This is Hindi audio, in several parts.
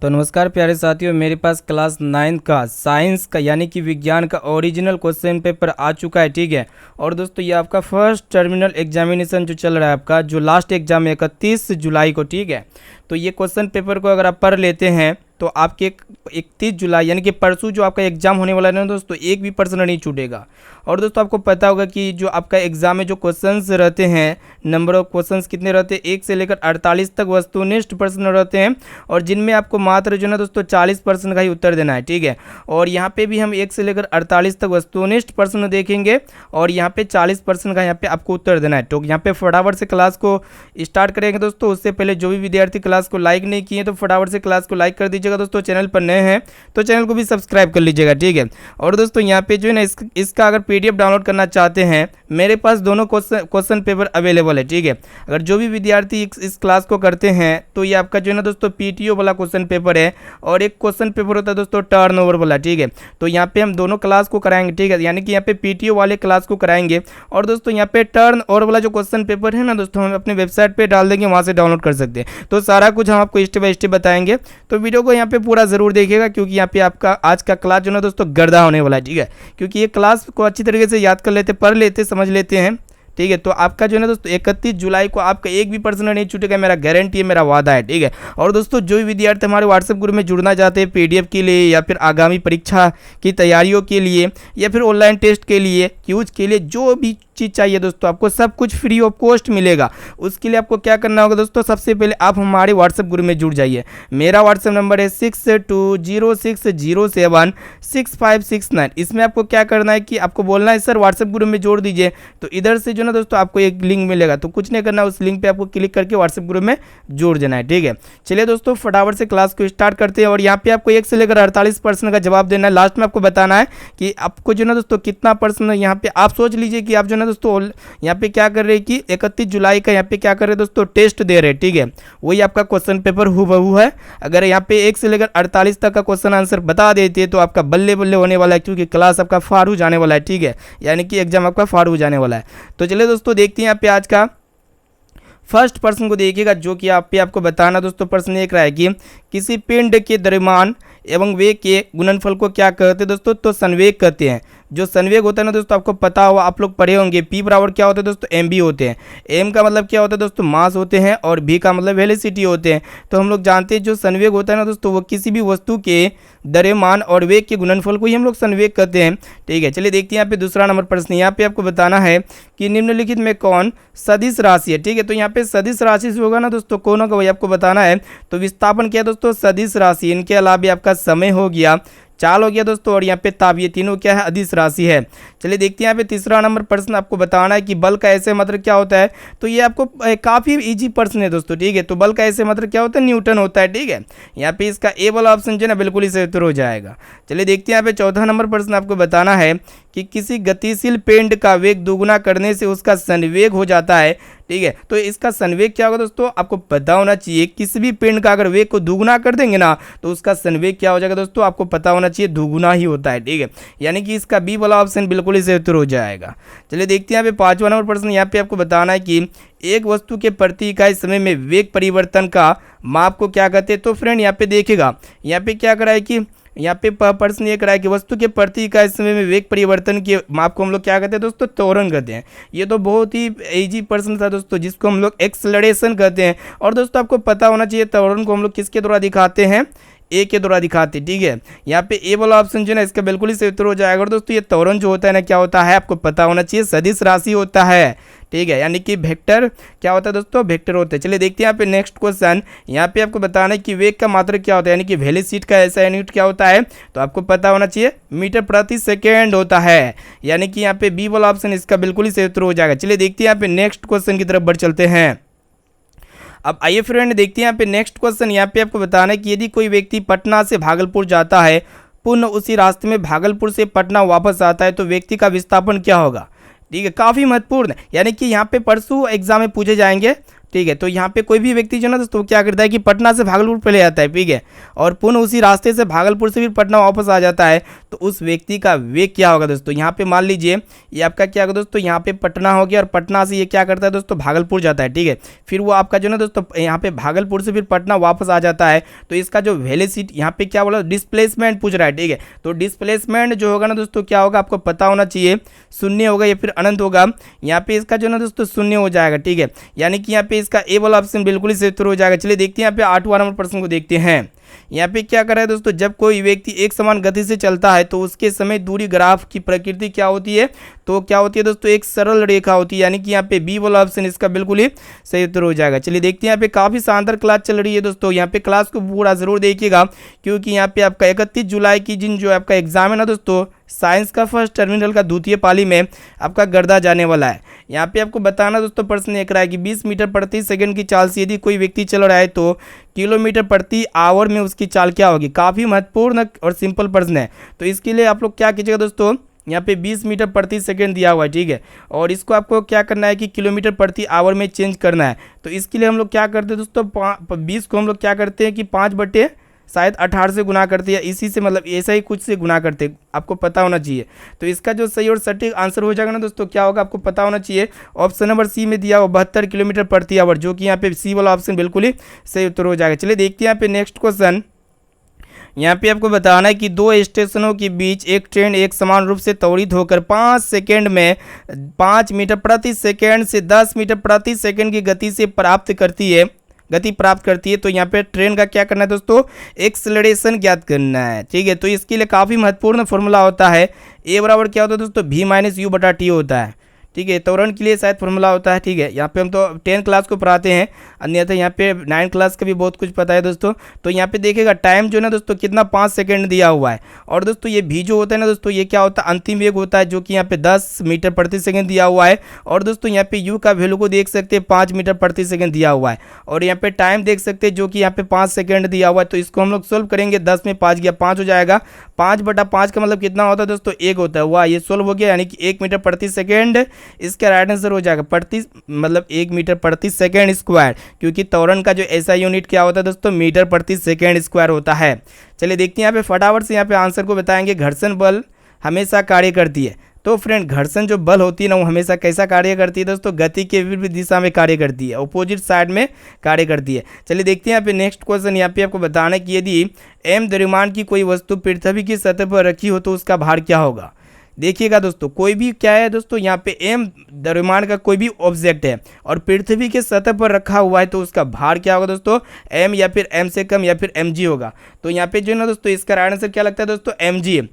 तो नमस्कार प्यारे साथियों, मेरे पास क्लास 9 का साइंस का यानी कि विज्ञान का ओरिजिनल क्वेश्चन पेपर आ चुका है। ठीक है। और दोस्तों ये आपका फर्स्ट टर्मिनल एग्जामिनेशन जो चल रहा है, आपका जो लास्ट एग्जाम है 31 जुलाई को। ठीक है। तो ये क्वेश्चन पेपर को अगर आप पढ़ लेते हैं तो आपके 31 जुलाई यानी कि परसों जो आपका एग्जाम होने वाला है ना दोस्तों, एक भी प्रश्न नहीं छूटेगा। और दोस्तों आपको पता होगा कि जो आपका एग्जाम में जो क्वेश्चंस रहते हैं, नंबर ऑफ क्वेश्चंस कितने रहते हैं, 1 से लेकर 48 तक वस्तुनिष्ठ प्रश्न रहते हैं, और जिनमें आपको मात्र जो है ना दोस्तों 40% का ही उत्तर देना है। ठीक है। और यहाँ पे भी हम 1 से लेकर 48 तक वस्तुनिष्ठ प्रश्न देखेंगे और यहाँ पे 40% का यहाँ पे आपको उत्तर देना है। तो यहाँ पे फटाफट से क्लास को स्टार्ट करेंगे दोस्तों। उससे पहले जो भी विद्यार्थी क्लास को लाइक नहीं किए तो फटाफट से क्लास को लाइक कर दीजिएगा दोस्तों। चैनल पर नए हैं तो चैनल को भी सब्सक्राइब कर लीजिएगा। ठीक है। और दोस्तों यहाँ पे जो है ना इसका अगर पीडीएफ डाउनलोड करना चाहते हैं, मेरे पास दोनों क्वेश्चन पेपर अवेलेबल है। ठीक है। अगर जो भी विद्यार्थी इस क्लास को करते हैं तो ये आपका जो है ना दोस्तों पीटीओ वाला क्वेश्चन पेपर है, और एक क्वेश्चन पेपर होता है दोस्तों टर्नओवर वाला। ठीक है। तो यहाँ पे हम दोनों क्लास को कराएंगे। ठीक है। यानी कि यहाँ पे पीटीओ वाले क्लास को कराएंगे, और दोस्तों यहाँ पे टर्नओवर वाला जो क्वेश्चन पेपर है ना दोस्तों, हम अपने वेबसाइट पे डाल देंगे, वहाँ से डाउनलोड कर सकते हैं। तो सारा कुछ हम आपको स्टेप बाय स्टेप बताएंगे, तो वीडियो को यहाँ पे पूरा जरूर देखिएगा, क्योंकि यहाँ पे आपका आज का क्लास जो है ना दोस्तों गर्दा होने वाला है। ठीक है। क्योंकि ये क्लास को अच्छी तरीके से याद कर लेते, पढ़ लेते, समझ लेते हैं। ठीक है। तो आपका जो है ना दोस्तों 31 जुलाई को आपका एक भी प्रश्न नहीं छूटेगा, मेरा गारंटी है, मेरा वादा है। ठीक है। और दोस्तों जो भी विद्यार्थी हमारे व्हाट्सएप ग्रुप में जुड़ना चाहते हैं पीडीएफ के लिए, या फिर आगामी परीक्षा की तैयारियों के लिए, या फिर ऑनलाइन टेस्ट के लिए, क्यूज के लिए, जो भी चीज़ चाहिए दोस्तों, आपको सब कुछ फ्री ऑफ कॉस्ट मिलेगा। उसके लिए आपको क्या करना होगा दोस्तों, सबसे पहले आप हमारे व्हाट्सएप ग्रुप में जुड़ जाइए। मेरा व्हाट्सएप नंबर है 6206076569। इसमें आपको क्या करना है कि आपको बोलना है सर व्हाट्सएप ग्रुप में जोड़ दीजिए, तो इधर से जो ना दोस्तों आपको एक लिंक मिलेगा, तो कुछ नहीं करना, उस लिंक पे आपको क्लिक करके व्हाट्सएप ग्रुप में जोड़ देना है। ठीक है। चलिए दोस्तों फटाफट से क्लास को स्टार्ट करते हैं, और यहाँ पे आपको 1 से लेकर 48% का जवाब देना है। लास्ट में आपको बताना है कि आपको जो ना दोस्तों कितना प्रश्न, यहाँ पे आप सोच लीजिए कि आप जो ना दोस्तों यहाँ पे क्या कर रहे हैं कि 31 जुलाई का यहाँ पे क्या कर रहे हैं दोस्तों, टेस्ट दे रहे हैं। ठीक है। वही आपका क्वेश्चन पेपर हूबहू है। अगर यहाँ पे 1 से लेकर 48 तक का क्वेश्चन आंसर बता देते हैं तो आपका बल्ले बल्ले होने वाला है, क्योंकि क्लास आपका फाड़ू जाने वाला है। ठीक है। यानी कि एग्जाम आपका फाड़ू जाने वाला है। तो चलिए दोस्तों देखते हैं यहाँ पे आज का फर्स्ट प्रश्न को देखिएगा, जो कि आप पे आपको बताना दोस्तों। प्रश्न एक रहा है कि किसी पिंड के द्रव्यमान एवं वेग के गुणनफल को क्या कहते हैं दोस्तों, तो संवेग कहते हैं। जो संवेग होता है ना दोस्तों, आपको पता होगा, आप लोग पढ़े होंगे, P बराबर क्या होता है दोस्तों, mv होते हैं। m का मतलब क्या होता है दोस्तों, मास होते हैं, और v का मतलब वेलोसिटी होते हैं। तो हम लोग जानते हैं जो संवेग होता है ना दोस्तों, वो किसी भी वस्तु के द्रव्यमान और वेग के गुणनफल को ही हम लोग संवेग कहते हैं। ठीक है। चलिए देखते हैं यहाँ पे दूसरा नंबर प्रश्न। यहाँ पे आपको बताना है कि निम्नलिखित में कौन सदिश राशि है। ठीक है। तो यहाँ पे सदिश राशि से होगा ना दोस्तों, कौन होगा वही आपको बताना है। तो विस्थापन क्या है दोस्तों, सदिश राशि। इनके अलावा आपका समय हो गया, चाल हो गया दोस्तों, और यहाँ पे ताप, ये तीनों क्या है, अदिश राशि है। चलिए देखते हैं यहाँ पे तीसरा नंबर प्रश्न। आपको बताना है कि बल का ऐसे मात्रक क्या होता है। तो ये आपको काफ़ी इजी प्रश्न है दोस्तों। ठीक है। तो बल का ऐसे मात्रक क्या होता है, न्यूटन होता है। ठीक है। यहाँ पे इसका ए वाला ऑप्शन जो है ना बिल्कुल ही सही उत्तर हो जाएगा। चलिए देखते हैं यहाँ पे चौथा नंबर प्रश्न। आपको बताना है कि किसी गतिशील पिंड का वेग दोगुना करने से उसका संवेग हो जाता है। ठीक है। तो इसका संवेग क्या होगा दोस्तों, आपको पता होना चाहिए। किसी भी पिंड का अगर वेग को दुगुना कर देंगे ना, तो उसका संवेग क्या हो जाएगा दोस्तों, आपको पता होना चाहिए, दुगुना ही होता है। ठीक है। यानी कि इसका बी वाला ऑप्शन बिल्कुल ही सही उत्तर हो जाएगा। चलिए देखते हैं यहाँ पे पांचवा नंबर प्रश्न। यहाँ पे आपको बताना है कि एक वस्तु के प्रति इकाई समय में वेग परिवर्तन का माप को क्या कहते हैं। तो फ्रेंड यहाँ पे देखिएगा, यहाँ पे क्या करा है कि यहाँ पे प्रश्न ये करा है कि वस्तु के प्रति इकाई समय में वेग परिवर्तन के माप को हम लोग क्या कहते हैं दोस्तों, त्वरण कहते हैं। ये तो बहुत ही इजी प्रश्न था दोस्तों, जिसको हम लोग एक्सलरेशन कहते हैं। और दोस्तों आपको पता होना चाहिए त्वरण को हम लोग किसके द्वारा दिखाते हैं, ए के द्वारा दिखाते। ठीक है। यहाँ पे ए वाला ऑप्शन जो है ना इसका बिल्कुल ही सही उत्तर हो जाएगा। और दोस्तों ये त्वरण जो होता है ना, क्या होता है आपको पता होना चाहिए, सदिश राशि होता है। ठीक है। यानी कि वेक्टर क्या होता है दोस्तों, वेक्टर होते हैं। चलिए देखते हैं यहाँ पे नेक्स्ट क्वेश्चन। यहाँ पे आपको बताना है कि वेग का मात्रक क्या होता है, यानी कि वेलोसिटी का ऐसा यूनिट क्या होता है। तो आपको पता होना चाहिए, मीटर प्रति सेकेंड होता है। यानी कि यहाँ पे बी वाला ऑप्शन इसका बिल्कुल ही सही उत्तर हो जाएगा। चलिए देखते हैं यहाँ पे नेक्स्ट क्वेश्चन की तरफ बढ़ चलते हैं। अब आइए फ्रेंड देखते हैं यहाँ पे नेक्स्ट क्वेश्चन। यहाँ पे आपको बताना है कि यदि कोई व्यक्ति पटना से भागलपुर जाता है, पुनः उसी रास्ते में भागलपुर से पटना वापस आता है, तो व्यक्ति का विस्थापन क्या होगा। ठीक है। काफ़ी महत्वपूर्ण है, यानी कि यहाँ पे परसों एग्जाम में पूछे जाएंगे। ठीक है। तो यहाँ पे कोई भी व्यक्ति जो ना दोस्तों क्या करता है कि पटना से भागलपुर पहले आता है। ठीक है। और पुनः उसी रास्ते से भागलपुर से फिर पटना वापस आ जाता है, तो उस व्यक्ति का वेग क्या होगा दोस्तों। यहाँ पे मान लीजिए ये आपका क्या होगा दोस्तों, यहाँ पे पटना हो गया और पटना से ये क्या करता है दोस्तों, भागलपुर जाता है, ठीक है। फिर वो आपका जो ना दोस्तों यहाँ पे भागलपुर से फिर पटना वापस आ जाता है, तो इसका जो वेलोसिटी यहाँ पे क्या बोला, डिस्प्लेसमेंट पूछ रहा है, ठीक है। तो डिस्प्लेसमेंट जो होगा ना दोस्तों क्या होगा, आपको पता होना चाहिए, शून्य होगा या फिर अनंत होगा। यहाँ पे इसका जो ना दोस्तों शून्य हो जाएगा, ठीक है। यानी कि यहाँ पे इसका ए वाला ऑप्शन बिल्कुल ही सही उत्तर हो जाएगा। चलिए देखते हैं यहाँ पे 8वां नंबर प्रश्न को देखते हैं। यहाँ पे क्या कर रहा है दोस्तों, जब कोई व्यक्ति एक समान गति से चलता है तो उसके समय दूरी ग्राफ की प्रकृति क्या होती है, तो क्या होती है दोस्तों, एक सरल रेखा होती है। यानी कि यहाँ पे बी वाला ऑप्शन इसका बिल्कुल ही सही उत्तर हो जाएगा। चलिए देखते हैं, यहाँ पे काफ़ी शानदार क्लास चल रही है दोस्तों। यहाँ पे क्लास को पूरा जरूर देखिएगा, क्योंकि यहाँ पे आपका 31 जुलाई की दिन जो आपका एग्जाम है ना दोस्तों, साइंस का फर्स्ट टर्मिनल का द्वितीय पाली में आपका गर्दा जाने वाला है। यहाँ पे आपको बताना दोस्तों, प्रश्न एक रहा है कि 20 मीटर प्रति सेकंड की चाल से यदि कोई व्यक्ति चल रहा है तो किलोमीटर प्रति आवर में उसकी चाल क्या होगी। काफ़ी महत्वपूर्ण और सिंपल प्रश्न है। तो इसके लिए आप लोग क्या कीजिएगा दोस्तों, यहाँ पे 20 मीटर प्रति सेकंड दिया हुआ है, ठीक है, और इसको आपको क्या करना है कि किलोमीटर प्रति आवर में चेंज करना है। तो इसके लिए हम लोग क्या करते हैं दोस्तों, 20 को हम लोग क्या करते हैं कि 5 बटे शायद 18 से गुना करते हैं, इसी से मतलब ऐसा ही कुछ से गुना करते हैं, आपको पता होना चाहिए। तो इसका जो सही और सटीक आंसर हो जाएगा ना दोस्तों, क्या होगा आपको पता होना चाहिए। ऑप्शन नंबर सी में दिया हुआ 72 किलोमीटर प्रति आवर, जो कि यहाँ पे सी वाला ऑप्शन बिल्कुल ही सही उत्तर हो जाएगा। चलिए देखते हैं यहाँ पे नेक्स्ट क्वेश्चन। यहाँ पे आपको बताना है कि दो स्टेशनों के बीच एक ट्रेन एक समान रूप से त्वरित होकर 5 सेकेंड में 5 मीटर प्रति सेकेंड से 10 मीटर प्रति सेकेंड की गति प्राप्त करती है। तो यहाँ पे ट्रेन का क्या करना है दोस्तों, एक्सेलरेशन ज्ञात करना है, ठीक है। तो इसके लिए काफ़ी महत्वपूर्ण फॉर्मूला होता है, ए बराबर क्या होता है दोस्तों, v माइनस यू बटा टी होता है, ठीक है। त्वरण के लिए शायद फॉर्मूला होता है, ठीक है। यहाँ पे हम तो 10 क्लास को पढ़ाते हैं, अन्यथा यहाँ पे 9 क्लास का भी बहुत कुछ पता है दोस्तों। तो यहाँ पे देखिएगा टाइम जो है ना दोस्तों कितना 5 सेकंड दिया हुआ है, और दोस्तों ये भी जो होता है ना दोस्तों, ये क्या होता है, अंतिम वेग होता है, जो कि यहाँ पे 10 मीटर प्रति सेकंड दिया हुआ है। और दोस्तों यहाँ पे यू का वैल्यू को देख सकते हैं 5 मीटर प्रति सेकंड दिया हुआ है, और यहाँ पे टाइम देख सकते हैं जो कि यहाँ पे 5 सेकंड दिया हुआ है। तो इसको हम लोग सोल्व करेंगे, 10 में 5 गया 5 हो जाएगा, 5 बटा 5 का मतलब कितना होता है दोस्तों, 1 होता है। वाह, ये सोल्व हो गया, यानी कि 1 मीटर प्रति सेकेंड इसका राइट आंसर हो जाएगा। प्रति मतलब 1 मीटर प्रति सेकेंड स्क्वायर, क्योंकि त्वरण का जो ऐसा यूनिट क्या होता है दोस्तों, मीटर प्रति सेकेंड स्क्वायर होता है। चलिए देखते हैं यहाँ पे फटाफट से यहाँ पे आंसर को बताएंगे। घर्षण बल हमेशा कार्य करती है। तो फ्रेंड, घर्षण जो बल होती है ना, वो हमेशा कैसा कार्य करती है दोस्तों, गति के विपरीत दिशा में कार्य करती है, अपोजिट साइड में कार्य करती है। चलिए देखते हैं यहाँ पे नेक्स्ट क्वेश्चन। यहाँ पे आपको बताना है कि यदि m द्रव्यमान की कोई वस्तु पृथ्वी की सतह पर रखी हो तो उसका भार क्या होगा। देखिएगा दोस्तों, कोई भी क्या है दोस्तों, यहाँ पे m द्रव्यमान का कोई भी ऑब्जेक्ट है और पृथ्वी के सतह पर रखा हुआ है, तो उसका भार क्या होगा दोस्तों, m या फिर m से कम या फिर mg होगा। तो यहाँ पे जो है ना दोस्तों, इसका राइट आंसर क्या लगता है दोस्तों, mg।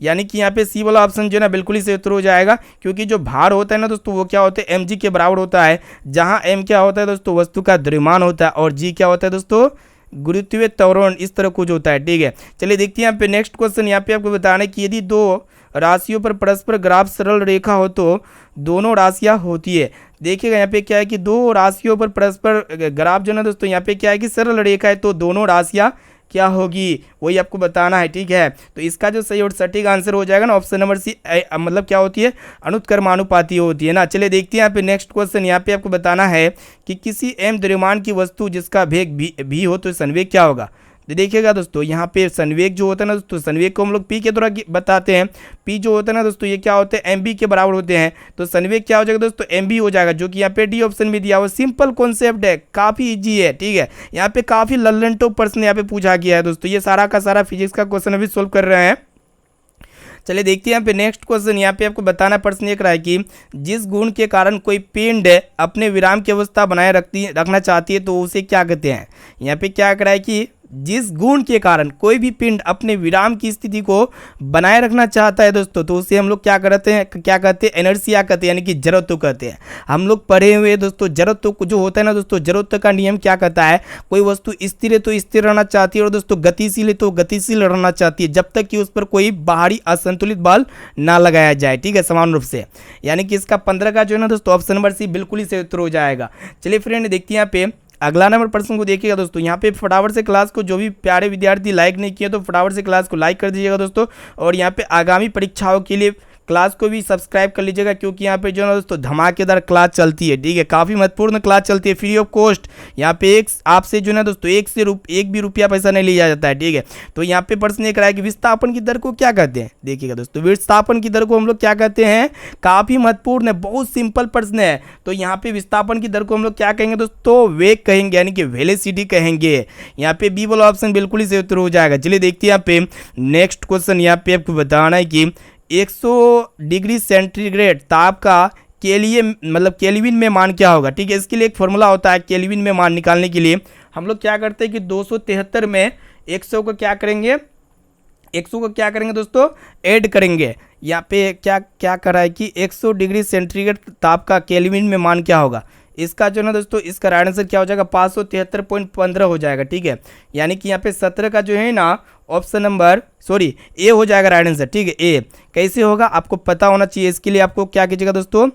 यानी कि यहाँ पे सी वाला ऑप्शन जो है ना बिल्कुल ही सही उत्तर हो जाएगा, क्योंकि जो भार होता है ना दोस्तों, वो क्या होता है, mg के बराबर होता है, जहाँ m क्या होता है दोस्तों, वस्तु का द्रव्यमान होता है, और g क्या होता है दोस्तों, गुरुत्वीय त्वरण, इस तरह कुछ होता है, ठीक है। चलिए देखते हैं यहाँ पे नेक्स्ट क्वेश्चन। यहाँ पे आपको बताना है कि यदि दो राशियों पर परस्पर ग्राफ सरल रेखा हो तो दोनों राशियाँ होती है। देखिएगा यहाँ पे क्या है कि दो राशियों पर परस्पर ग्राफ जो है ना दोस्तों, यहाँ पे क्या है कि सरल रेखा है, तो दोनों राशियाँ क्या होगी, वही आपको बताना है, ठीक है। तो इसका जो सही और सटीक आंसर हो जाएगा ना, ऑप्शन नंबर सी, मतलब क्या होती है, अनुत्क्रमानुपाती होती है ना। चलिए देखते हैं यहाँ पे नेक्स्ट क्वेश्चन। यहाँ पे आपको बताना है कि किसी m द्रव्यमान की वस्तु जिसका वेग भी हो तो संवेग क्या होगा। देखिएगा दोस्तों, यहाँ पे संवेग जो होता है ना दोस्तों, संवेग को हम लोग पी के द्वारा बताते हैं। पी जो होता है ना दोस्तों, ये क्या होते हैं, mb के बराबर होते हैं। तो संवेग क्या हो जाएगा दोस्तों, mb हो जाएगा, जो कि यहाँ पे डी ऑप्शन भी दिया हुआ। सिंपल कॉन्सेप्ट है, काफ़ी इजी है, ठीक है। यहाँ पे काफ़ी लल्लन टॉप प्रश्न यहाँ पे पूछा गया है दोस्तों। ये सारा का सारा फिजिक्स का क्वेश्चन अभी सोल्व कर रहे हैं। चलिए देखते हैं यहाँ पे नेक्स्ट क्वेश्चन। यहाँ पे आपको बताना प्रश्न एक रहा है कि जिस गुण के कारण कोई पिंड अपने विराम की अवस्था बनाए रखना चाहती है तो उसे क्या कहते हैं। यहाँ पे क्या करा है कि जिस गुण के कारण कोई भी पिंड अपने विराम की स्थिति को बनाए रखना चाहता है दोस्तों, तो उसे हम लोग क्या कहते हैं, इनर्शिया कहते हैं, यानी कि जड़त्व कहते हैं। हम लोग पढ़े हुए दोस्तों, जड़त्व जो होता है ना दोस्तों, जड़त्व का नियम क्या कहता है, कोई वस्तु स्थिर है तो स्थिर रहना चाहती है, और दोस्तों गतिशील है तो गतिशील रहना चाहती है, जब तक कि उस पर कोई बाहरी असंतुलित बल ना लगाया जाए, ठीक है, समान रूप से। यानी कि इसका 15 का जो है ना दोस्तों, ऑप्शन नंबर सी बिल्कुल ही सही उत्तर हो जाएगा। चलिए फ्रेंड देखते हैं यहाँ पे अगला नंबर प्रश्न को देखिएगा दोस्तों। यहाँ पे फटाफट से क्लास को, जो भी प्यारे विद्यार्थी लाइक नहीं किए तो फटाफट से क्लास को लाइक कर दीजिएगा दोस्तों। और यहाँ पे आगामी परीक्षाओं के लिए क्लास को भी सब्सक्राइब कर लीजिएगा, क्योंकि यहाँ पे जो है दोस्तों धमाकेदार क्लास चलती है, ठीक है, काफ़ी महत्वपूर्ण क्लास चलती है, फ्री ऑफ कॉस्ट। यहाँ पे एक आपसे जो है दोस्तों एक भी रुपया पैसा नहीं लिया जाता है, ठीक है। तो यहाँ पे प्रश्न ये कराया कि विस्थापन की दर को क्या कहते हैं। देखिएगा दोस्तों, विस्थापन की दर को हम लोग क्या कहते हैं, काफ़ी महत्वपूर्ण है, बहुत सिंपल प्रश्न है। तो यहाँ पे विस्थापन की दर को हम लोग क्या कहेंगे दोस्तों, वेग कहेंगे, यानी कि वेलोसिटी कहेंगे। यहाँ पे बी वाला ऑप्शन बिल्कुल ही सही उत्तर हो जाएगा। चलिए देखते हैं यहाँ पे नेक्स्ट क्वेश्चन। यहाँ पे आपको बताना है कि 100 डिग्री सेंटीग्रेड ताप का के लिए मतलब केल्विन में मान क्या होगा, ठीक है। इसके लिए एक फॉर्मूला होता है केल्विन में मान निकालने के लिए। हम लोग क्या करते हैं कि 273 में 100 को क्या करेंगे, 100 को क्या करेंगे दोस्तों, ऐड करेंगे। यहाँ पे क्या क्या करा है कि 100 डिग्री सेंटीग्रेड ताप का केल्विन में मान क्या होगा। इसका जो है ना दोस्तों, इसका राइट आंसर क्या हो जाएगा, 573.15 हो जाएगा, ठीक है। यानी कि यहाँ पे 17 का जो है ना ऑप्शन नंबर ए हो जाएगा राइट आंसर, ठीक है। ए कैसे होगा आपको पता होना चाहिए। इसके लिए आपको क्या कीजिएगा दोस्तों,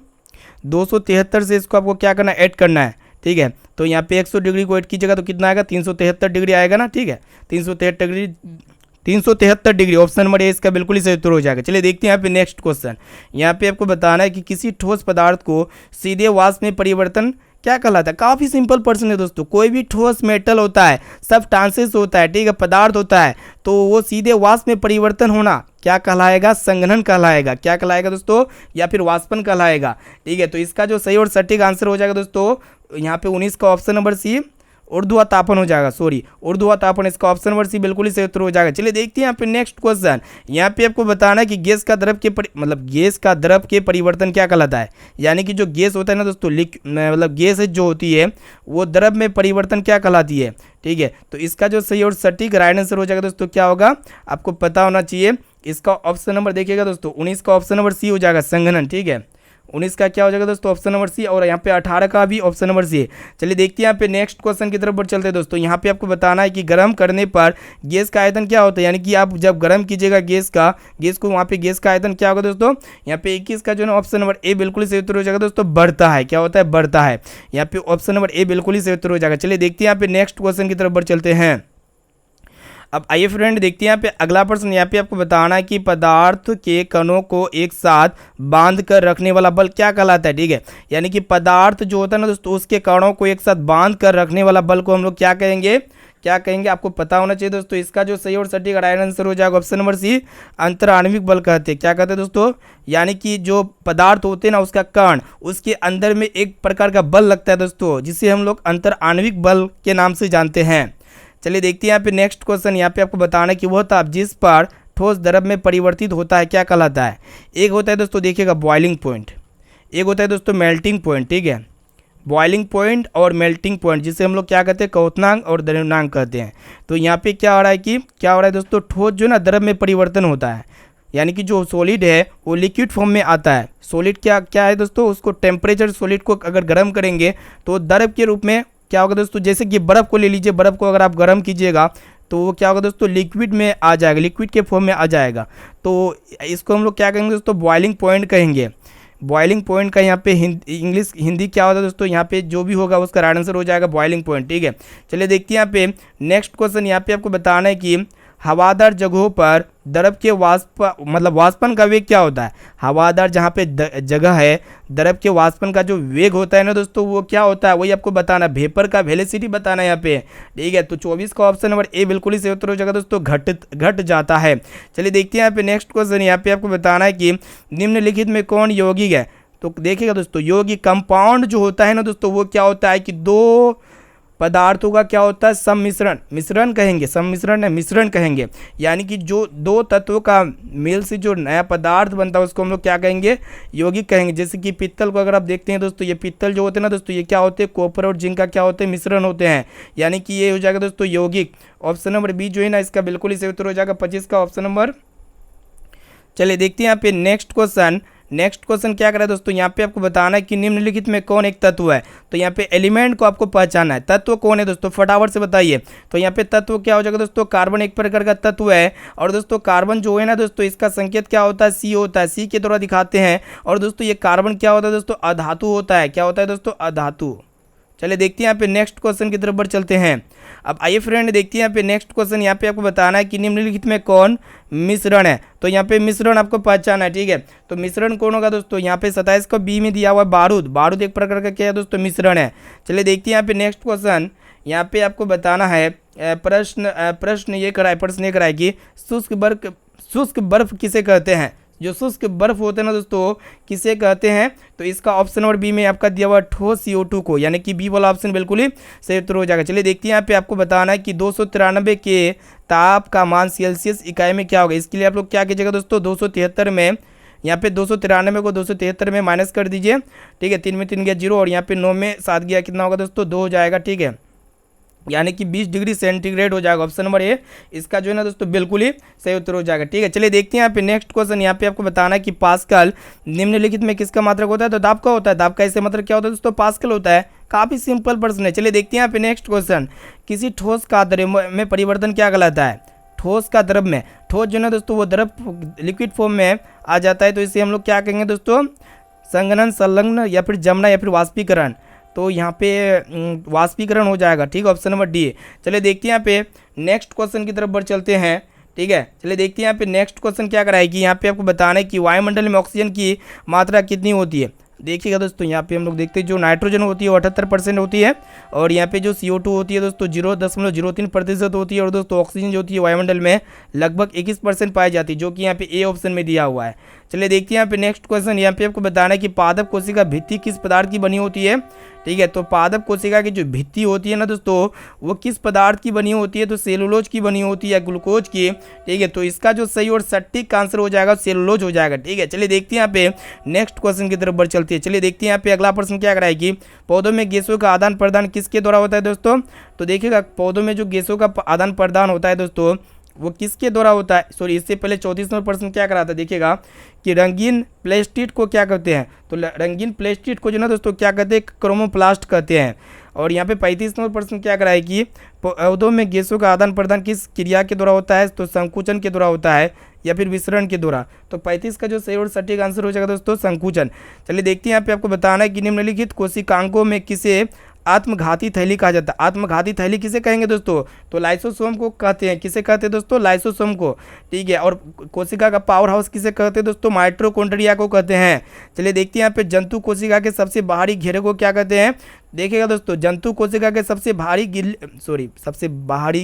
273 से इसको आपको क्या करना है, ऐड करना है, ठीक है। तो यहाँ पे 100 डिग्री को ऐड कीजिएगा तो कितना आएगा, 373 डिग्री आएगा ना, ठीक है। 373 डिग्री ऑप्शन नंबर ए इसका बिल्कुल ही सही उत्तर हो जाएगा। चलिए देखते हैं यहाँ पे नेक्स्ट क्वेश्चन। यहाँ पे आपको बताना है कि किसी ठोस पदार्थ को सीधे वाष्प में परिवर्तन क्या कहलाता है। काफ़ी सिंपल प्रश्न है दोस्तों। कोई भी ठोस मेटल होता है, सब ट्रांसेस होता है, ठीक है, पदार्थ होता है, तो वो सीधे वाष्प में परिवर्तन होना क्या कहलाएगा, संघनन कहलाएगा। क्या कहलाएगा दोस्तों, या फिर वाष्पन कहलाएगा, ठीक है। तो इसका जो सही और सटीक आंसर हो जाएगा दोस्तों, यहाँ पे 19 का ऑप्शन नंबर सी ऊर्ध्वातापन हो जाएगा, ऊर्ध्वातापन इसका ऑप्शन नंबर सी बिल्कुल ही सही उत्तर हो जाएगा। चलिए देखते हैं यहाँ पे नेक्स्ट क्वेश्चन। यहाँ पे आपको बताना है कि गैस का द्रव के गैस का द्रव के परिवर्तन क्या कहलाता है। यानी कि जो गैस होता है ना दोस्तों, मतलब गैस जो होती है वो द्रव में परिवर्तन क्या कहलाती है, ठीक है। तो इसका जो सही और सटीक राइट आंसर हो जाएगा दोस्तों, क्या होगा आपको पता होना चाहिए। इसका ऑप्शन नंबर देखिएगा दोस्तों, 19 का ऑप्शन नंबर सी हो जाएगा, संघनन, ठीक है। 19 का क्या हो जाएगा दोस्तों, ऑप्शन नंबर सी। और यहाँ पे 18 का भी ऑप्शन नंबर सी है। चलिए देखते हैं यहाँ पे नेक्स्ट क्वेश्चन की तरफ बढ़ चलते हैं दोस्तों। यहाँ पे आपको बताना है कि गर्म करने पर गैस का आयतन क्या होता है। यानी कि आप जब गर्म कीजिएगा गैस को वहाँ पे गैस का आयतन क्या होगा दोस्तों। यहाँ पे 21 का जो है ऑप्शन नंबर ए बिल्कुल ही सही उत्तर हो जाएगा दोस्तों, बढ़ता है। क्या होता है, बढ़ता है। यहाँ पे ऑप्शन नंबर ए बिल्कुल ही सही उत्तर हो जाएगा। चलिए देखते हैं यहाँ पे नेक्स्ट क्वेश्चन की तरफ बढ़ चलते हैं। अब आइए फ्रेंड देखते हैं यहाँ पे अगला प्रश्न। यहाँ पे आपको बताना है कि पदार्थ के कणों को एक साथ बांध कर रखने वाला बल क्या कहलाता है, ठीक है। यानी कि पदार्थ जो होता है ना दोस्तों, उसके कणों को एक साथ बांध कर रखने वाला बल को हम लोग क्या कहेंगे आपको पता होना चाहिए दोस्तों। इसका जो सही और सटीक राइट आंसर हो जाएगा ऑप्शन नंबर सी, अंतराण्विक बल कहते हैं। क्या कहते हैं दोस्तों, यानी कि जो पदार्थ होते हैं ना, उसका कण, उसके अंदर में एक प्रकार का बल लगता है दोस्तों, जिसे हम लोग अंतराण्विक बल के नाम से जानते हैं। चलिए देखते हैं यहाँ पे नेक्स्ट क्वेश्चन। यहाँ पे आपको बताना है कि वह ताप जिस पर ठोस द्रव में परिवर्तित होता है क्या कहलाता है। एक होता है दोस्तों देखिएगा बॉइलिंग पॉइंट, एक होता है दोस्तों मेल्टिंग पॉइंट, ठीक है। बॉइलिंग पॉइंट और मेल्टिंग पॉइंट, जिसे हम लोग क्या कहते हैं, क्वथनांक और द्रव्यनांक कहते हैं। तो यहाँ पे क्या हो रहा है दोस्तों, ठोस जो ना द्रव में परिवर्तन होता है। यानी कि जो सॉलिड है वो लिक्विड फॉर्म में आता है। सॉलिड क्या है दोस्तों, उसको टेम्परेचर सॉलिड को अगर गर्म करेंगे तो द्रव के रूप में क्या होगा दोस्तों। जैसे कि बर्फ़ को ले लीजिए, बर्फ़ को अगर आप गर्म कीजिएगा तो वो क्या होगा दोस्तों, लिक्विड में आ जाएगा, लिक्विड के फॉर्म में आ जाएगा। तो इसको हम लोग क्या कहेंगे दोस्तों, बॉइलिंग पॉइंट कहेंगे। बॉइलिंग पॉइंट का यहाँ पे हिंदी क्या होता है दोस्तों, यहाँ पे जो भी होगा उसका राइट आंसर हो जाएगा बॉइलिंग पॉइंट, ठीक है। चलिए देखते हैं यहाँ पे नेक्स्ट क्वेश्चन। यहाँ पे आपको बताना है कि हवादार जगहों पर द्रव के वाष्पन का वेग क्या होता है। हवादार जहाँ पे जगह है, द्रव के वाष्पन का जो वेग होता है ना दोस्तों, वो क्या होता है, वही आपको बताना है। वेपर का वेलोसिटी बताना है यहाँ पे, ठीक है। तो 24 का ऑप्शन नंबर ए बिल्कुल ही सही उत्तर हो जाएगा दोस्तों, घट जाता है। चलिए देखते हैं यहाँ पे नेक्स्ट क्वेश्चन। यहाँ पे आपको बताना है कि निम्नलिखित में कौन यौगिक है। तो देखिएगा दोस्तों, यौगिक कंपाउंड जो होता है ना दोस्तों, वो क्या होता है कि दो पदार्थों का क्या होता है, मिश्रण कहेंगे। यानी कि जो दो तत्वों का मेल से जो नया पदार्थ बनता है उसको हम लोग क्या कहेंगे, यौगिक कहेंगे। जैसे कि पीतल को अगर आप देखते हैं दोस्तों, ये पीतल जो होते हैं ना दोस्तों, ये क्या होते हैं, कॉपर और जिंक का क्या होते हैं, मिश्रण होते हैं। यानी कि ये हो जाएगा दोस्तों यौगिक। ऑप्शन नंबर बी जो है ना, इसका बिल्कुल ही सही उत्तर हो जाएगा 25 का ऑप्शन नंबर। चलिए देखते हैं यहाँ पे नेक्स्ट क्वेश्चन क्या करा है दोस्तों। यहाँ पे आपको बताना है कि निम्नलिखित में कौन एक तत्व है। तो यहाँ पे एलिमेंट को आपको पहचानना है, तत्व कौन है दोस्तों, फटाफट से बताइए। तो यहाँ पे तत्व क्या हो जाएगा दोस्तों, कार्बन एक प्रकार का तत्व है। और दोस्तों कार्बन जो है ना दोस्तों, इसका संकेत क्या होता है, सी होता है, सी के द्वारा दिखाते हैं। और दोस्तों ये कार्बन क्या होता है दोस्तों, अधातु होता है। क्या होता है दोस्तों, अधातु, चलिए देखते हैं यहाँ पे नेक्स्ट क्वेश्चन की तरफ बढ़ चलते हैं। अब आइए फ्रेंड देखते हैं यहाँ पे नेक्स्ट क्वेश्चन। यहाँ पे आपको बताना है कि निम्नलिखित में कौन मिश्रण है। तो यहाँ पे मिश्रण आपको पहचाना है, ठीक है। तो मिश्रण कौन होगा दोस्तों, यहाँ पे 27 को बी में दिया हुआ है बारूद। बारूद एक प्रकार का क्या है दोस्तों, मिश्रण है। चलिए देखते हैं यहाँ पे नेक्स्ट क्वेश्चन। यहाँ पे आपको बताना है प्रश्न ये कराए कि शुष्क बर्फ किसे कहते हैं। जो शुष्क बर्फ होते हैं ना दोस्तों, किसे कहते हैं। तो इसका ऑप्शन नंबर बी में आपका दिया हुआ ठोस CO2 को, यानी कि बी वाला ऑप्शन बिल्कुल ही सही उत्तर हो जाएगा। चलिए देखते हैं यहाँ पे आपको बताना है कि 293 के ताप का मान सेल्सियस इकाई में क्या होगा। इसके लिए आप लोग क्या कीजिएगा दोस्तों, 273 में यहाँ पे 293 को 273 में माइनस कर दीजिए, ठीक है। 3 में 3 गया 0 और यहाँ पे 9 में 7 गया कितना होगा दोस्तों, 2 हो जाएगा, ठीक है। यानी कि 20 डिग्री सेंटीग्रेड हो जाएगा। ऑप्शन नंबर ए इसका जो है ना दोस्तों बिल्कुल ही सही उत्तर हो जाएगा, ठीक है। चलिए देखते हैं यहाँ पे नेक्स्ट क्वेश्चन। यहाँ पे आपको बताना है कि पास्कल निम्नलिखित में किसका मात्रक होता है। तो दाब का होता है। दाब का इससे मतलब क्या होता है दोस्तों, पास्कल होता है। काफ़ी सिंपल प्रश्न है। चलिए देखते हैं यहाँ पे नेक्स्ट क्वेश्चन। किसी ठोस का द्रव में परिवर्तन क्या कहलाता है। ठोस का द्रव में, ठोस जो है ना दोस्तों वो द्रव लिक्विड फॉर्म में आ जाता है, तो इसे हम लोग क्या कहेंगे दोस्तों, संघनन, संलग्न या फिर जमना या फिर वाष्पीकरण। तो यहाँ पे वाष्पीकरण हो जाएगा, ठीक है। Option number D. चलिए देखते हैं यहाँ पे नेक्स्ट क्वेश्चन की तरफ बढ़ चलते हैं, ठीक है। चलिए देखते हैं यहाँ पे नेक्स्ट क्वेश्चन क्या कराएगी। यहाँ पे आपको बताना है कि वायुमंडल में ऑक्सीजन की मात्रा कितनी होती है। देखिएगा दोस्तों, यहाँ पे हम लोग देखते हैं जो नाइट्रोजन होती है वो 78% होती है, और यहाँ पे जो CO2 होती है दोस्तों 0.03% होती है, और दोस्तों ऑक्सीजन जो होती है वायुमंडल में लगभग 21% पाई जाती है, जो कि यहाँ पे ए ऑप्शन में दिया हुआ है। चलिए देखते हैं यहाँ पे नेक्स्ट क्वेश्चन। यहाँ पे आपको बताना है कि पादप कोशिका भित्ति किस पदार्थ की बनी होती है, ठीक है। तो पादप कोशिका की जो भित्ति होती है ना दोस्तों, वो किस पदार्थ की बनी होती है। तो सेलुलोज की बनी होती है, ग्लूकोज की, ठीक है। तो इसका जो सही और सटीक आंसर हो जाएगा सेलुलोज हो जाएगा, ठीक है। चलिए देखते हैं यहाँ पे नेक्स्ट क्वेश्चन की तरफ बढ़ चलती है। चलिए देखते हैं यहाँ पे अगला प्रश्न क्या कराएगी। पौधों में गैसों का आदान प्रदान किसके द्वारा होता है दोस्तों। तो देखिएगा पौधों में जो गैसों का आदान प्रदान होता है दोस्तों वो किसके द्वारा होता है। सॉरी, इससे पहले 34 नंबर प्रश्न क्या कराता है, देखिएगा कि रंगीन प्लेस्टिड को क्या कहते हैं। तो रंगीन प्लेस्टिड को जो ना दोस्तों क्या कहते हैं, क्रोमोप्लास्ट कहते हैं। और यहाँ पे 35 नंबर प्रश्न क्या कराए कि पौधों में गैसों का आदान प्रदान किस क्रिया के द्वारा होता है। तो संकुचन के द्वारा होता है या फिर विसरण के द्वारा। तो 35 का जो सही और सटीक आंसर हो जाएगा दोस्तों संकुचन। चलिए देखते हैं यहाँ पे आपको बताना है कि निम्नलिखित कोशिकांगों में किसे आत्मघाती थैली कहा जाता है। आत्मघाती थैली किसे कहेंगे दोस्तों, तो लाइसोसोम को कहते हैं। किसे कहते हैं दोस्तों, लाइसोसोम को, ठीक है। और कोशिका का पावर हाउस किसे कहते हैं दोस्तों, माइटोकॉन्ड्रिया को कहते हैं। चलिए देखते हैं यहाँ पे जंतु कोशिका के सबसे बाहरी घेरे को क्या कहते हैं। देखिएगा दोस्तों, जंतु कोशिका के सबसे बाहरी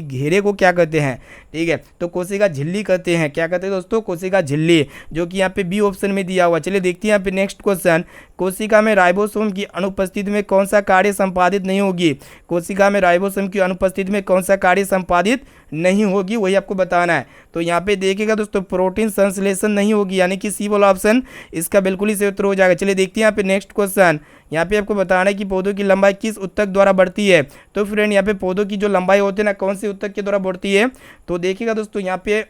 घेरे को क्या कहते हैं, ठीक है। तो कोशिका झिल्ली कहते हैं। क्या कहते हैं दोस्तों, कोशिका झिल्ली, जो कि यहाँ पे बी ऑप्शन में दिया हुआ। चलिए देखते हैं यहाँ पे नेक्स्ट क्वेश्चन। कोशिका में राइबोसोम की अनुपस्थिति में कौन सा कार्य संपादित नहीं होगी। कोशिका में राइबोसोम की अनुपस्थिति में कौन सा कार्य संपादित नहीं होगी, वही आपको बताना है। तो यहाँ पे देखिएगा दोस्तों प्रोटीन संश्लेषण नहीं होगी, यानी कि सी वाला ऑप्शन इसका बिल्कुल ही सही उत्तर हो जाएगा। चलिए देखते हैं यहाँ पे नेक्स्ट क्वेश्चन। यहाँ पे आपको बताना है कि पौधों की लंबाई किस ऊतक द्वारा बढ़ती है। तो फ्रेंड यहाँ पे पौधों की जो लंबाई होती है ना, कौन सी ऊतक के द्वारा बढ़ती है। तो देखिएगा दोस्तों यहाँ पे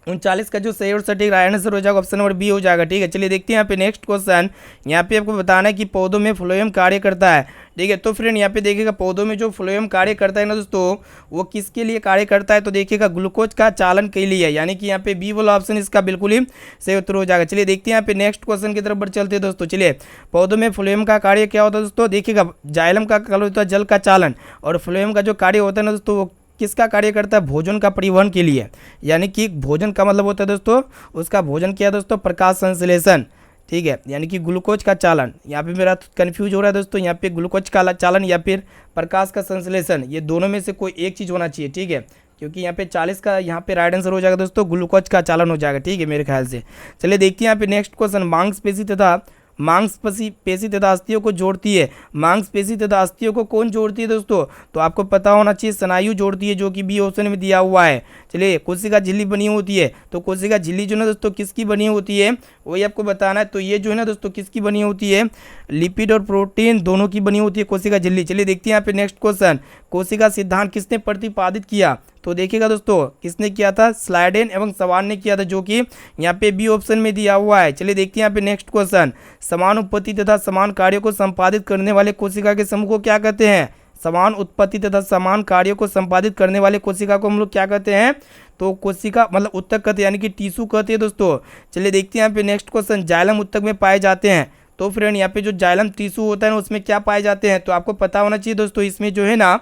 39 का जो सही और सटीक राइट आंसर हो जाएगा ऑप्शन नंबर बी हो जाएगा, ठीक है। चलिए देखते हैं यहाँ पे नेक्स्ट क्वेश्चन। यहाँ पे आपको बताना है कि पौधों में फ्लोएम कार्य करता है, ठीक है। तो फ्रेंड यहाँ पे देखिएगा पौधों में जो फ्लोएम कार्य करता है ना दोस्तों, वो किसके लिए कार्य करता है। तो देखिएगा ग्लूकोज का चालन के लिए, यानी कि यहाँ पे बी वाला ऑप्शन इसका बिल्कुल ही सही उत्तर हो जाएगा। चलिए देखते हैं यहाँ पे नेक्स्ट क्वेश्चन की तरफ बढ़ चलते हैं दोस्तों। चलिए पौधों में फ्लोएम का कार्य क्या होता है दोस्तों। देखिएगा जाइलम का कार्य होता है जल का चालन, और फ्लोएम का जो कार्य होता है ना दोस्तों वो किसका कार्य करता है, भोजन का परिवहन के लिए। यानी कि भोजन का मतलब होता है दोस्तों, उसका भोजन क्या है दोस्तों, प्रकाश संश्लेषण, ठीक है। यानी कि ग्लूकोज का चालन, यहाँ पे मेरा कन्फ्यूज हो रहा है दोस्तों, यहाँ पे ग्लूकोज का चालन या फिर प्रकाश का संश्लेषण, ये दोनों में से कोई एक चीज़ होना चाहिए, ठीक है। क्योंकि यहाँ पे 40 का यहाँ पे राइट आंसर हो जाएगा दोस्तों ग्लूकोज का चालन हो जाएगा, ठीक है मेरे ख्याल से। चलिए देखते हैं यहाँ पे नेक्स्ट क्वेश्चन। मांसपेशी तथा मांसपेशी तथा अस्थियों को जोड़ती है। मांसपेशी तथा अस्थियों को कौन जोड़ती है दोस्तों, तो आपको पता होना चाहिए स्नायु जोड़ती है, जो कि बी ऑप्शन में दिया हुआ है। चलिए कोशिका झिल्ली बनी होती है। तो कोशिका झिल्ली जो है दोस्तों किसकी बनी होती है, वही आपको बताना है। तो ये जो है ना दोस्तों किसकी बनी होती है, लिपिड और प्रोटीन दोनों की बनी होती है कोशिका झिल्ली। चलिए देखते हैं यहाँ पे नेक्स्ट क्वेश्चन। कोशिका सिद्धांत किसने प्रतिपादित किया। तो देखिएगा दोस्तों किसने किया था, स्लाइडेन एवं सवान ने किया था, जो कि यहाँ पे बी ऑप्शन में दिया हुआ है। चलिए देखते हैं यहाँ पे नेक्स्ट क्वेश्चन। समान उत्पत्ति तथा समान कार्यों को संपादित करने वाले कोशिका के समूह को क्या कहते हैं। समान उत्पत्ति तथा समान कार्यों को संपादित करने वाले कोशिका को हम लोग क्या कहते हैं, तो कोशिका मतलब ऊतक कहते हैं, यानी कि टिश्यू कहते हैं दोस्तों। चलिए देखते हैं यहाँ पे नेक्स्ट क्वेश्चन। जाइलम ऊतक में पाए जाते हैं। तो फ्रेंड यहाँ पे जो जाइलम टिश्यू होता है ना उसमें क्या पाए जाते हैं, तो आपको पता होना चाहिए दोस्तों। इसमें जो है ना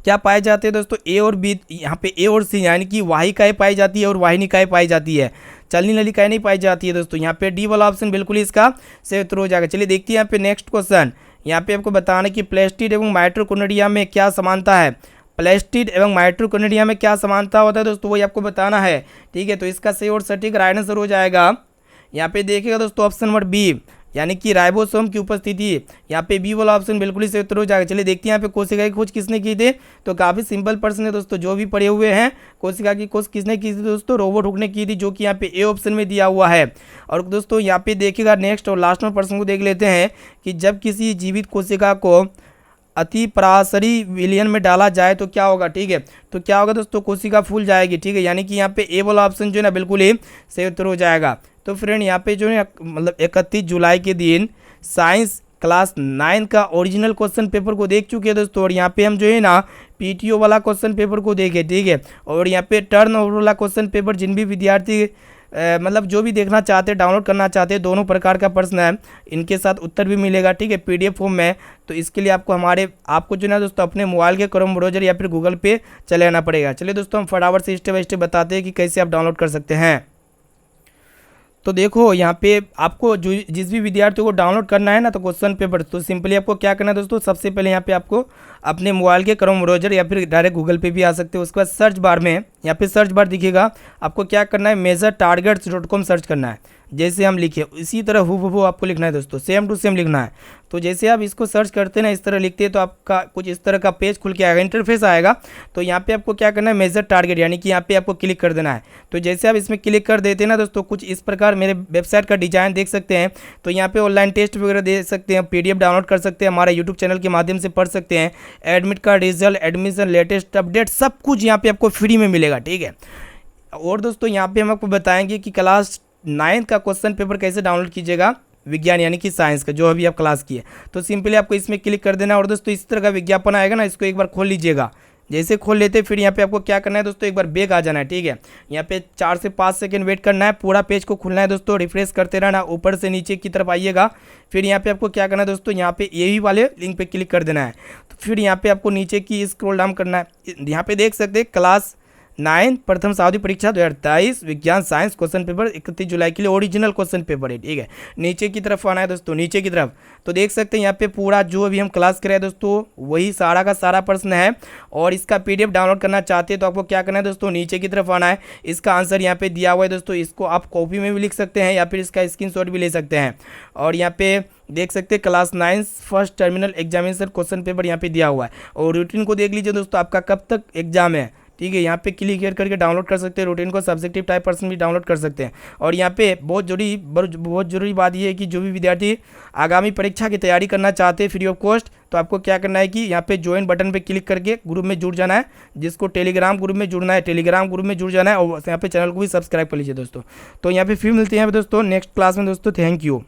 क्या पाए जाते हैं दोस्तों, ए और बी, यहाँ पे ए और सी यानी कि वाहिकाएँ पाई जाती है और वाहिनिकाएँ पाई जाती है, चलनी नलिकाएँ नहीं पाई जाती है दोस्तों। यहाँ पे डी वाला ऑप्शन बिल्कुल इसका सही उत्तर हो जाएगा। चलिए देखते हैं यहाँ पे नेक्स्ट क्वेश्चन। यहाँ पे आपको बताना कि प्लेस्टिड एवं माइटोकॉन्ड्रिया में क्या समानता है। प्लेस्टिड एवं माइटोकॉन्ड्रिया में क्या समानता होता है दोस्तों, वही आपको बताना है, ठीक है। तो इसका सही और सटीक राइट आंसर हो जाएगा यहाँ पे देखिएगा दोस्तों ऑप्शन नंबर बी, यानी कि राइबोसोम की उपस्थिति। यहाँ पे बी वाला ऑप्शन बिल्कुल ही सही उत्तर हो जाएगा। चलिए देखते हैं यहाँ पे कोशिका की खोज किसने की थी, तो काफ़ी सिंपल प्रश्न है दोस्तों, जो भी पढ़े हुए हैं। कोशिका की खोज किसने की थी दोस्तों, रॉबर्ट हुक ने की थी, जो कि यहाँ पे ए ऑप्शन में दिया हुआ है। और दोस्तों यहाँ पे देखिएगा नेक्स्ट और लास्ट में प्रश्न को देख लेते हैं कि जब किसी जीवित कोशिका को अति पराशरी विलयन में डाला जाए तो क्या होगा, ठीक है। तो क्या होगा दोस्तों, कोशिका फूल जाएगी, ठीक है। यानी कि यहाँ पे ए वाला ऑप्शन जो है ना बिल्कुल ही सही उत्तर हो जाएगा। तो फ्रेंड यहाँ पे जो है मतलब 31 जुलाई के दिन साइंस क्लास 9 का ओरिजिनल क्वेश्चन पेपर को देख चुके हैं दोस्तों। और यहाँ पे हम जो है ना पीटीओ वाला क्वेश्चन पेपर को देखे, ठीक है। और यहाँ पे टर्न ओवर वाला क्वेश्चन पेपर जिन भी विद्यार्थी मतलब जो भी देखना चाहते हैं, डाउनलोड करना चाहते हैं, दोनों प्रकार का प्रश्न है, इनके साथ उत्तर भी मिलेगा, ठीक है, पीडीएफ फॉर्म में। तो इसके लिए आपको जो है ना दोस्तों अपने मोबाइल के क्रोम ब्राउज़र या फिर गूगल पे चले आना पड़ेगा। चलिए दोस्तों हम फटाफट से स्टेप बाय स्टेप बताते हैं कि कैसे आप डाउनलोड कर सकते हैं। तो देखो यहाँ पे आपको जो जिस भी विद्यार्थी को डाउनलोड करना है ना तो क्वेश्चन पेपर, तो सिंपली आपको क्या करना है दोस्तों, सबसे पहले यहाँ पे आपको अपने मोबाइल के क्रोम ब्राउज़र या फिर डायरेक्ट गूगल पे भी आ सकते हो। उसके बाद सर्च बार में यहाँ पे सर्च बार दिखेगा, आपको क्या करना है measuretargets.com सर्च करना है। जैसे हम लिखे इसी तरह हूबहू आपको लिखना है दोस्तों, सेम टू सेम लिखना है। तो जैसे आप इसको सर्च करते हैं ना, इस तरह लिखते हैं तो आपका कुछ इस तरह का पेज खुल के आएगा, इंटरफेस आएगा। तो यहाँ पे आपको क्या करना है, मेजर टारगेट यानी कि यहाँ पे आपको क्लिक कर देना है। तो जैसे आप इसमें क्लिक कर देते हैं ना दोस्तों, कुछ इस प्रकार मेरे वेबसाइट का डिजाइन देख सकते हैं। तो यहाँ पे ऑनलाइन टेस्ट वगैरह दे सकते हैं, पीडीएफ डाउनलोड कर सकते हैं, हमारे यूट्यूब चैनल के माध्यम से पढ़ सकते हैं। एडमिट का रिजल्ट, एडमिशन, लेटेस्ट अपडेट सब कुछ यहाँ पे आपको फ्री में मिलेगा, ठीक है। और दोस्तों यहाँ पे हम आपको बताएंगे कि क्लास 9 का क्वेश्चन पेपर कैसे डाउनलोड कीजिएगा, विज्ञान यानी कि साइंस का, जो अभी आप क्लास की है। तो सिंपली आपको इसमें क्लिक कर देना। और दोस्तों इस तरह का विज्ञापन आएगा ना, इसको एक बार खोल लीजिएगा। जैसे खोल लेते फिर यहाँ पे आपको क्या करना है दोस्तों, एक बार बैक आ जाना है, ठीक है। यहाँ पे 4 से 5 सेकंड वेट करना है, पूरा पेज को खुलना है दोस्तों, रिफ्रेश करते रहना, ऊपर से नीचे की तरफ आइएगा। फिर यहाँ पे आपको क्या करना है दोस्तों, यहाँ पे यही वाले लिंक पे क्लिक कर देना है। तो फिर यहाँ पे आपको नीचे की स्क्रॉल डाउन करना है। यहाँ पे देख सकते हैं क्लास 9 प्रथम सावधि परीक्षा 2023 विज्ञान साइंस क्वेश्चन पेपर 31 जुलाई के लिए ओरिजिनल क्वेश्चन पेपर है, ठीक है। नीचे की तरफ आना है दोस्तों, नीचे की तरफ। तो देख सकते हैं यहाँ पे पूरा जो अभी हम क्लास कर रहे हैं दोस्तों, वही सारा का सारा प्रश्न है। और इसका पीडीएफ डाउनलोड करना चाहते हैं तो आपको क्या करना है दोस्तों, नीचे की तरफ आना है। इसका आंसर यहाँ पे दिया हुआ है दोस्तों, इसको आप कॉपी में भी लिख सकते हैं या फिर इसका स्क्रीनशॉट भी ले सकते हैं। और यहाँ पे देख सकते हैं class 9 first terminal examination question paper यहाँ पे दिया हुआ है। और रूटीन को देख लीजिए दोस्तों, आपका कब तक एग्जाम है, ठीक है। यहाँ पे क्लिक करके डाउनलोड कर सकते हैं रूटीन को, सब्जेक्टिव टाइप पर्सन भी डाउनलोड कर सकते हैं। और यहाँ पे बहुत जरूरी बात ये है कि जो भी विद्यार्थी आगामी परीक्षा की तैयारी करना चाहते हैं फ्री ऑफ कॉस्ट, तो आपको क्या करना है कि यहाँ पे ज्वाइन बटन पे क्लिक करके ग्रुप में जुड़ जाना है। जिसको टेलीग्राम ग्रुप में जुड़ना है, टेलीग्राम ग्रुप में जुड़ जाना है। और यहाँ पे चैनल को भी सब्सक्राइब कर लीजिए दोस्तों। तो यहाँ पे फिर मिलते हैं दोस्तों नेक्स्ट क्लास में दोस्तों। Thank you.